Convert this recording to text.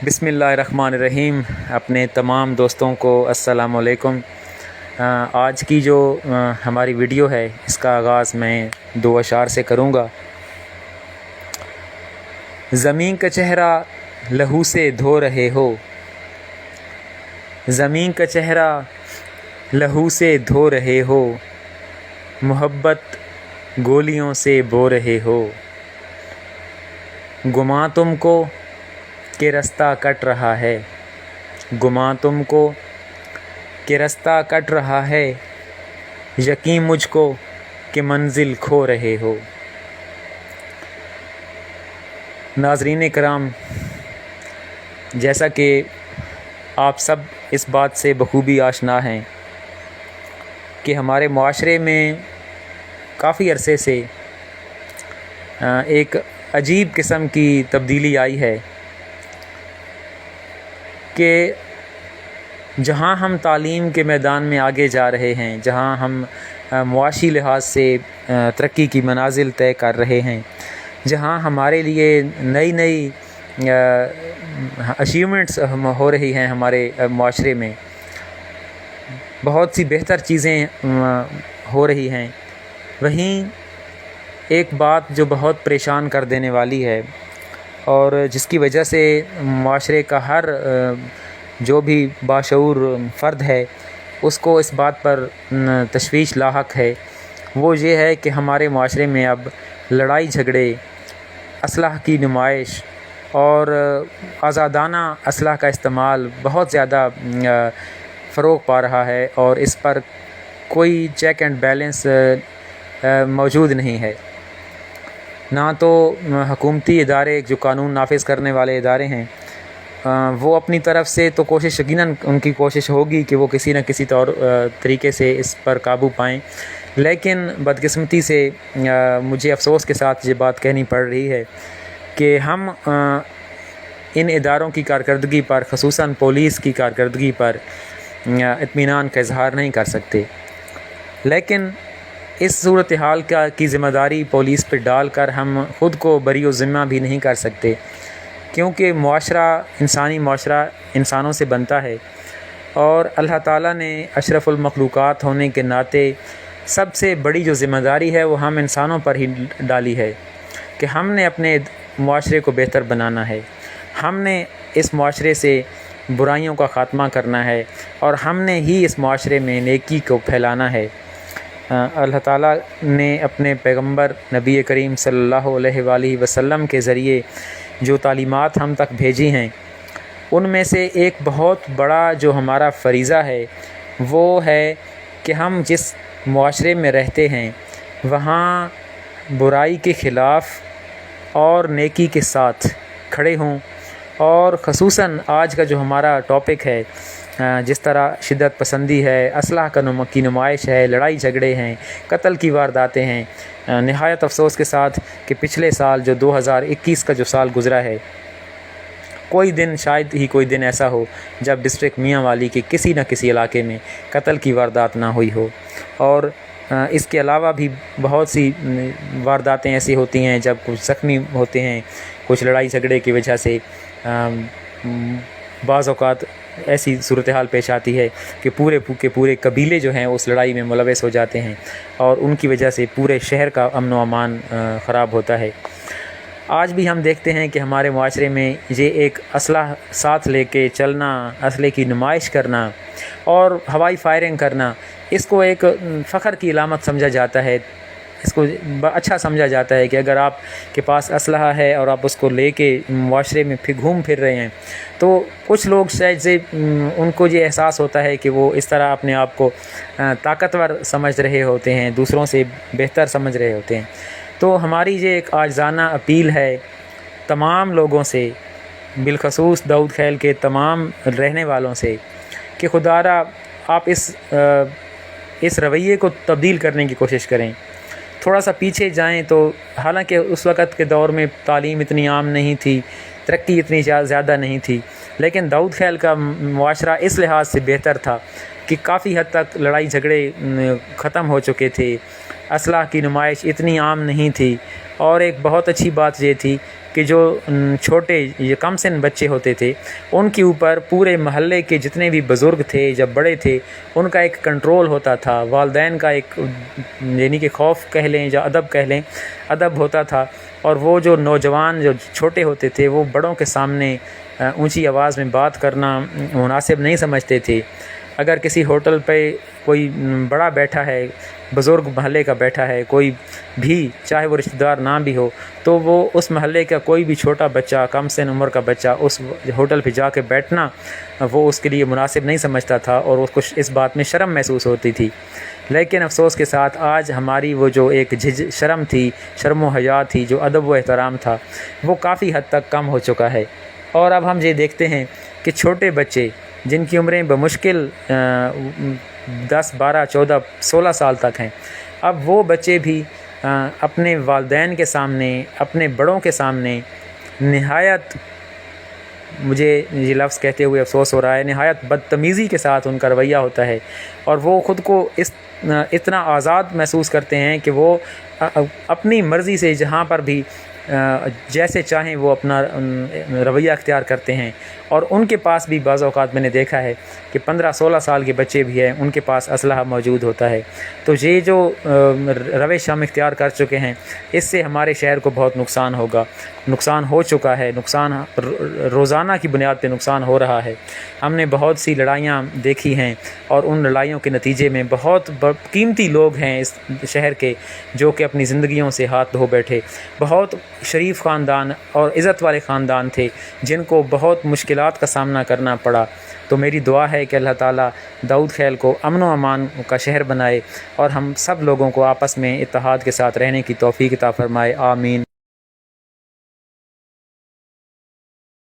بسم اللہ الرحمن الرحیم۔ اپنے تمام دوستوں کو السلام علیکم۔ آج کی جو ہماری ویڈیو ہے اس کا آغاز میں دو اشعار سے کروں گا۔ زمین کا چہرہ لہو سے دھو رہے ہو، زمین کا چہرہ لہو سے دھو رہے ہو، محبت گولیوں سے بو رہے ہو، گماں تم کو کہ رستہ کٹ رہا ہے، گماں تم کو کہ رستہ کٹ رہا ہے، یقین مجھ کو کہ منزل کھو رہے ہو۔ ناظرین کرام، جیسا کہ آپ سب اس بات سے بخوبی آشنا ہیں کہ ہمارے معاشرے میں کافی عرصے سے ایک عجیب قسم کی تبدیلی آئی ہے کہ جہاں ہم تعلیم کے میدان میں آگے جا رہے ہیں، جہاں ہم معاشی لحاظ سے ترقی کی منازل طے کر رہے ہیں، جہاں ہمارے لیے نئی نئی اچیومنٹس ہو رہی ہیں، ہمارے معاشرے میں بہت سی بہتر چیزیں ہو رہی ہیں، وہیں ایک بات جو بہت پریشان کر دینے والی ہے اور جس کی وجہ سے معاشرے کا ہر جو بھی باشعور فرد ہے اس کو اس بات پر تشویش لاحق ہے، وہ یہ ہے کہ ہمارے معاشرے میں اب لڑائی جھگڑے، اسلحہ کی نمائش اور آزادانہ اسلحہ کا استعمال بہت زیادہ فروغ پا رہا ہے، اور اس پر کوئی چیک اینڈ بیلنس موجود نہیں ہے۔ نہ تو حکومتی ادارے جو قانون نافذ کرنے والے ادارے ہیں وہ اپنی طرف سے تو کوشش، یقیناً ان کی کوشش ہوگی کہ وہ کسی نہ کسی طریقے سے اس پر قابو پائیں، لیکن بدقسمتی سے مجھے افسوس کے ساتھ یہ بات کہنی پڑ رہی ہے کہ ہم ان اداروں کی کارکردگی پر، خصوصاً پولیس کی کارکردگی پر اطمینان کا اظہار نہیں کر سکتے، لیکن اس صورتحال کی ذمہ داری پولیس پہ ڈال کر ہم خود کو بری و ذمہ بھی نہیں کر سکتے، کیونکہ معاشرہ، انسانی معاشرہ انسانوں سے بنتا ہے، اور اللہ تعالیٰ نے اشرف المخلوقات ہونے کے ناطے سب سے بڑی جو ذمہ داری ہے وہ ہم انسانوں پر ہی ڈالی ہے کہ ہم نے اپنے معاشرے کو بہتر بنانا ہے، ہم نے اس معاشرے سے برائیوں کا خاتمہ کرنا ہے، اور ہم نے ہی اس معاشرے میں نیکی کو پھیلانا ہے۔ اللہ تعالیٰ نے اپنے پیغمبر نبی کریم صلی اللہ علیہ وآلہ وسلم کے ذریعے جو تعلیمات ہم تک بھیجی ہیں، ان میں سے ایک بہت بڑا جو ہمارا فریضہ ہے وہ ہے کہ ہم جس معاشرے میں رہتے ہیں وہاں برائی کے خلاف اور نیکی کے ساتھ کھڑے ہوں، اور خصوصاً آج کا جو ہمارا ٹاپک ہے، جس طرح شدت پسندی ہے، اسلحہ کی نمائش ہے، لڑائی جھگڑے ہیں، قتل کی وارداتیں ہیں، نہایت افسوس کے ساتھ کہ پچھلے سال جو 2021 کا جو سال گزرا ہے، کوئی دن، شاید ہی کوئی دن ایسا ہو جب ڈسٹرکٹ میاں والی کے کسی نہ کسی علاقے میں قتل کی واردات نہ ہوئی ہو، اور اس کے علاوہ بھی بہت سی وارداتیں ایسی ہوتی ہیں جب کچھ زخمی ہوتے ہیں، کچھ لڑائی جھگڑے کی وجہ سے بعض اوقات ایسی صورتحال پیش آتی ہے کہ پورے قبیلے جو ہیں اس لڑائی میں ملوث ہو جاتے ہیں، اور ان کی وجہ سے پورے شہر کا امن و امان خراب ہوتا ہے۔ آج بھی ہم دیکھتے ہیں کہ ہمارے معاشرے میں یہ ایک اسلحہ ساتھ لے کے چلنا، اسلحے کی نمائش کرنا اور ہوائی فائرنگ کرنا، اس کو ایک فخر کی علامت سمجھا جاتا ہے، اس کو اچھا سمجھا جاتا ہے کہ اگر آپ کے پاس اسلحہ ہے اور آپ اس کو لے کے معاشرے میں گھوم پھر رہے ہیں، تو کچھ لوگ شاید سے ان کو یہ احساس ہوتا ہے کہ وہ اس طرح اپنے آپ کو طاقتور سمجھ رہے ہوتے ہیں، دوسروں سے بہتر سمجھ رہے ہوتے ہیں۔ تو ہماری یہ ایک عاجزانہ اپیل ہے تمام لوگوں سے، بالخصوص داؤد خیل کے تمام رہنے والوں سے، کہ خدا را آپ اس رویے کو تبدیل کرنے کی کوشش کریں، تھوڑا سا پیچھے جائیں تو حالانکہ اس وقت کے دور میں تعلیم اتنی عام نہیں تھی، ترقی اتنی زیادہ نہیں تھی، لیکن داؤد خیل کا معاشرہ اس لحاظ سے بہتر تھا کہ کافی حد تک لڑائی جھگڑے ختم ہو چکے تھے، اسلحہ کی نمائش اتنی عام نہیں تھی، اور ایک بہت اچھی بات یہ تھی کہ جو چھوٹے یہ کم سن بچے ہوتے تھے ان کے اوپر پورے محلے کے جتنے بھی بزرگ تھے جب بڑے تھے ان کا ایک کنٹرول ہوتا تھا، والدین کا ایک یعنی کہ خوف کہہ لیں یا ادب کہہ لیں، ادب ہوتا تھا، اور وہ جو نوجوان جو چھوٹے ہوتے تھے وہ بڑوں کے سامنے اونچی آواز میں بات کرنا مناسب نہیں سمجھتے تھے۔ اگر کسی ہوٹل پہ کوئی بڑا بیٹھا ہے، بزرگ محلے کا بیٹھا ہے، کوئی بھی چاہے وہ رشتہ دار نہ بھی ہو، تو وہ اس محلے کا کوئی بھی چھوٹا بچہ، کم سن عمر کا بچہ اس ہوٹل پہ جا کے بیٹھنا وہ اس کے لیے مناسب نہیں سمجھتا تھا، اور اس کو اس بات میں شرم محسوس ہوتی تھی۔ لیکن افسوس کے ساتھ آج ہماری وہ جو ایک شرم تھی، شرم و حیا تھی، جو ادب و احترام تھا، وہ کافی حد تک کم ہو چکا ہے۔ اور اب ہم یہ دیکھتے ہیں کہ چھوٹے بچے جن کی عمریں بمشکل 10، 12، 14، 16 سال تک ہیں، اب وہ بچے بھی اپنے والدین کے سامنے، اپنے بڑوں کے سامنے نہایت، مجھے یہ لفظ کہتے ہوئے افسوس ہو رہا ہے، نہایت بدتمیزی کے ساتھ ان کا رویہ ہوتا ہے، اور وہ خود کو اتنا آزاد محسوس کرتے ہیں کہ وہ اپنی مرضی سے جہاں پر بھی جیسے چاہیں وہ اپنا رویہ اختیار کرتے ہیں۔ اور ان کے پاس بھی بعض اوقات میں نے دیکھا ہے کہ 15، 16 سال کے بچے بھی ہیں، ان کے پاس اسلحہ موجود ہوتا ہے۔ تو یہ جو روش ہم اختیار کر چکے ہیں، اس سے ہمارے شہر کو بہت نقصان ہوگا، نقصان ہو چکا ہے، نقصان روزانہ کی بنیاد پہ نقصان ہو رہا ہے۔ ہم نے بہت سی لڑائیاں دیکھی ہیں، اور ان لڑائیوں کے نتیجے میں بہت قیمتی لوگ ہیں اس شہر کے جو کہ اپنی زندگیوں سے ہاتھ دھو بیٹھے۔ بہت شریف خاندان اور عزت والے خاندان تھے جن کو بہت مشکلات کا سامنا کرنا پڑا۔ تو میری دعا ہے کہ اللہ تعالیٰ داؤد خیل کو امن و امان کا شہر بنائے، اور ہم سب لوگوں کو آپس میں اتحاد کے ساتھ رہنے کی توفیق عطا فرمائے۔ آمین۔